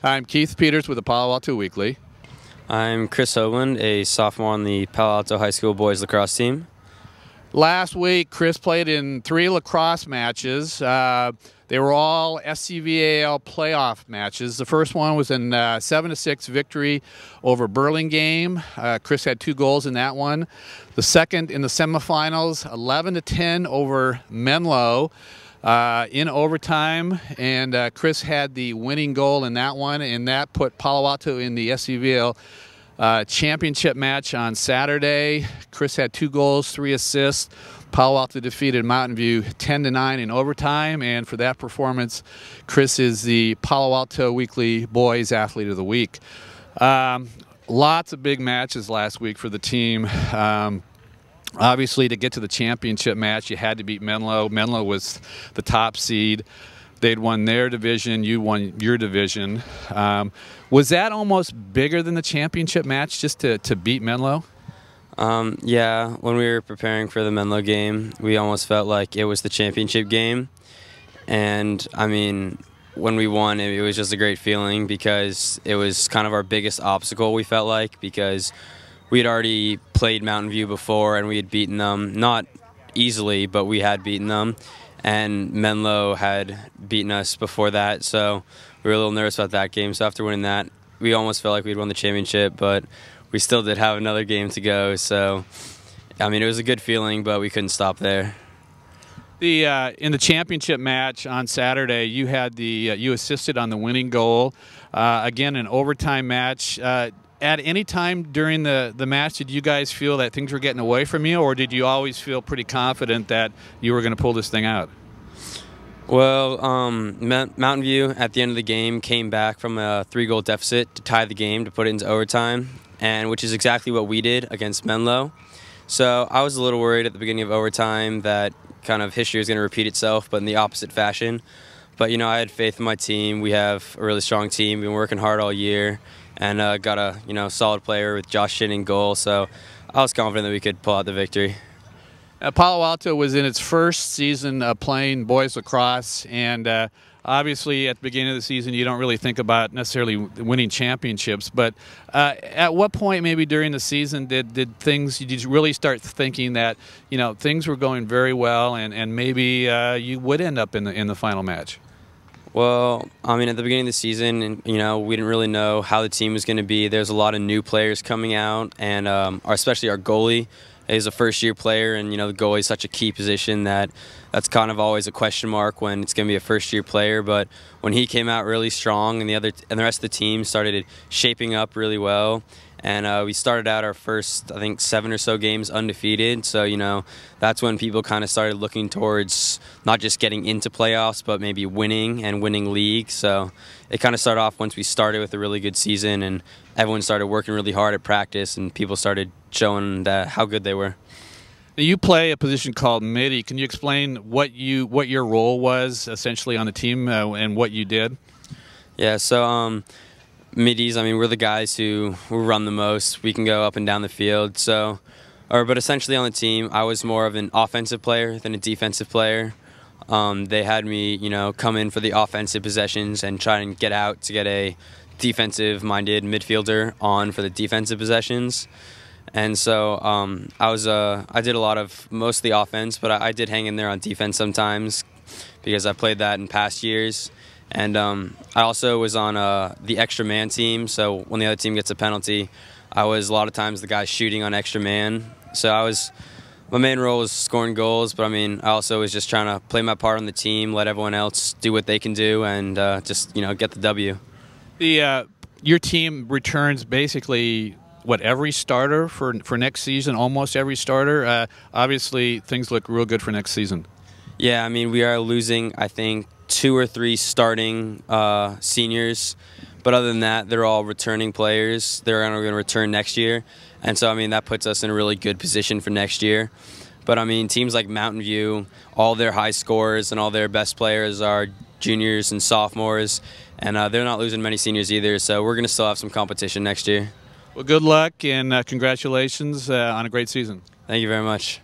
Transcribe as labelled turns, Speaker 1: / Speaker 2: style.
Speaker 1: I'm Keith Peters with the Palo Alto Weekly.
Speaker 2: I'm Kris Hoglund, a sophomore on the Palo Alto High School boys lacrosse team.
Speaker 1: Last week, Kris played in 3 lacrosse matches. They were all SCVAL playoff matches. The first one was in 7-6 victory over Burlingame. Kris had 2 goals in that one. The second in the semifinals, 11-10 over Menlo in overtime, and Kris had the winning goal in that one, and that put Palo Alto in the SCVAL championship match on Saturday. Kris had 2 goals, 3 assists. Palo Alto defeated Mountain View 10-9 in overtime, and for that performance, Kris is the Palo Alto Weekly Boys Athlete of the Week. Lots of big matches last week for the team. Obviously, to get to the championship match, you had to beat Menlo. Menlo was the top seed. They'd won their division, you won your division. Was that almost bigger than the championship match, just to beat Menlo?
Speaker 2: Yeah, when we were preparing for the Menlo game, we almost felt like it was the championship game. And, I mean, when we won, it was just a great feeling because it was kind of our biggest obstacle, we felt like, because we had already played Mountain View before and we had beaten them, not easily, but we had beaten them. And Menlo had beaten us before that, so we were a little nervous about that game. So after winning that, we almost felt like we'd won the championship, but we still did have another game to go. So, I mean, it was a good feeling, but we couldn't stop there.
Speaker 1: In the championship match on Saturday, you had you assisted on the winning goal. Again, an overtime match. At any time during the match, did you guys feel that things were getting away from you, or did you always feel pretty confident that you were going to pull this thing out?
Speaker 2: Well, Mountain View at the end of the game came back from a 3-goal deficit to tie the game, to put it into overtime, and which is exactly what we did against Menlo. So I was a little worried at the beginning of overtime that kind of history was going to repeat itself, but in the opposite fashion. But, you know, I had faith in my team. We have a really strong team. We've been working hard all year. And got a solid player with Josh Shin in goal, so I was confident that we could pull out the victory.
Speaker 1: Palo Alto was in its first season playing boys lacrosse, and obviously at the beginning of the season you don't really think about necessarily winning championships, but at what point maybe during the season did you really start thinking that things were going very well and maybe you would end up in the final match?
Speaker 2: Well, I mean, at the beginning of the season, we didn't really know how the team was going to be. There's a lot of new players coming out, and especially our goalie is a first-year player, and the goalie is such a key position that's kind of always a question mark when it's going to be a first-year player. But when he came out really strong, and the rest of the team started shaping up really well. And we started out our first, I think, 7 or so games undefeated. So, that's when people kind of started looking towards not just getting into playoffs, but maybe winning and winning league. So it kind of started off once we started with a really good season, and everyone started working really hard at practice, and people started showing how good they were.
Speaker 1: You play a position called midi. Can you explain what your role was essentially on the team and what you did?
Speaker 2: Yeah, so middies, I mean, we're the guys who run the most. We can go up and down the field. But essentially on the team, I was more of an offensive player than a defensive player. They had me, come in for the offensive possessions and try and get out to get a defensive-minded midfielder on for the defensive possessions. And so I did most of the offense, but I did hang in there on defense sometimes because I played that in past years. And I also was on the extra man team, so when the other team gets a penalty, I was a lot of times the guy shooting on extra man. So my main role was scoring goals, but I mean, I also was just trying to play my part on the team, let everyone else do what they can do, and just get the W.
Speaker 1: Your team returns basically every starter for next season, almost every starter. Obviously, things look real good for next season.
Speaker 2: Yeah, I mean, we are losing, I think, 2 or 3 starting seniors, but other than that, they're all returning players. They're going to return next year, and so I mean that puts us in a really good position for next year. But I mean, teams like Mountain View, all their high scorers and all their best players are juniors and sophomores, and they're not losing many seniors either. So we're going to still have some competition next year.
Speaker 1: Well, good luck and congratulations on a great season.
Speaker 2: Thank you very much.